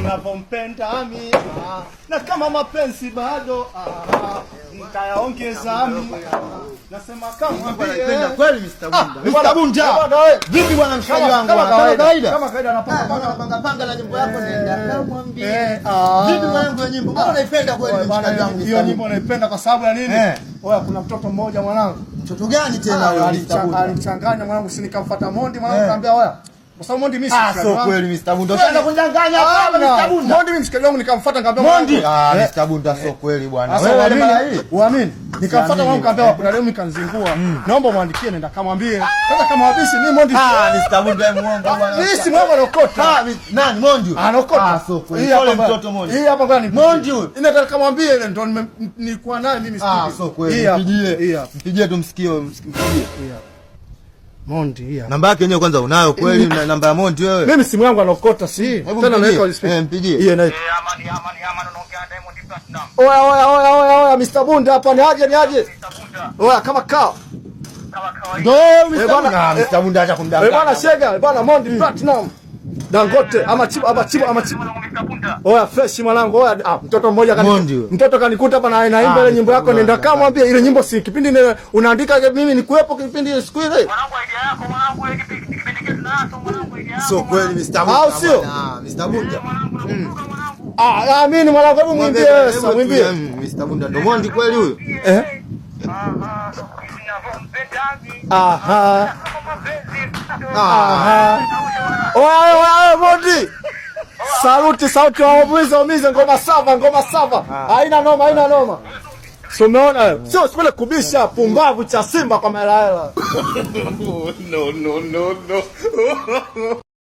ninavyompenda mimi na kama mapenzi bado nitayaongeza mimi. Nasema kama anapenda kweli Mr. Bunda. Mr. Bunda. Vipi bwana mshikaji wangu? Kama kawaida anapanga panga na nyimbo yako nenda. Mwambie. Vipi mwanangu ya nyimbo? Mbona unaipenda kweli mshikaji wangu? Hiyo nyimbo naipenda kwa sababu ya nini? Oya, kuna mtoto mmoja mwanangu. Mtoto gani tena huyo? Alichanganya mwanangu, si nikamfuata Mondi mwanangu, nikamwambia oya. Kwa sababu Mondi mimi sio kweli Mr. Bunda. Unaenda kunidanganya hapa Mr. Bunda. Mondi mimi mshikaji wangu nikamfuata nikamwambia Mondi. Mr. Bunda sio kweli bwana. Wewe uamini? Nikamfuata mwanangu nikamwambia kuna leo nikanzingua. Naomba muandikie nenda kamwambie. Sasa kama wabishi mimi Mondi. Mr. Bunda muongo bwana. Mimi si muongo anokota. Nani Mondi? Anokota. Sio kweli. Yule mtoto Mondi. Hii hapa bwana ni Mondi huyo. Nataka kamwambie ile ndo nilikuwa naye mimi studio. Sio kweli. Mpigie tumsikie mpigie. Mondi hii. Namba yake yenyewe kwanza unayo kweli namba ya Mondi wewe? Mimi simu yangu anokota si. Tena naweka speaker. Mpigie. Hiyo nayo. Amani unaongea Diamond Platinum. Oya Mr. Bunda hapa ni aje? Mr. Bunda. Oya kama kawa. Kama kawaida. Ndio Mr. Bunda acha kumdanganya. Bwana Shega, bwana Mondi Platinum. Dangote ama chibu. Oya fresh mwanangu. Oya mtoto mmoja mtoto kanikuta hapa na naimba ile nyimbo yako nenda kama mwambie ile nyimbo si kipindi unaandika mimi nikuepo kipindi siku ile. Mwanangu idea yako mwanangu ile kipindi kile tunaanza mwanangu idea yako. Sio kweli Mr. Bunda. Au sio? Mr. Bunda. Amini mwanangu, hebu mwimbie sasa, mwimbie. Mr. Bunda ndo Mondi kweli huyo? Oya Mondi. Sauti wa umiza ngoma sava. Haina noma. So umeona? Sio sipele kubisha pumbavu cha Simba kwa Malaela. No.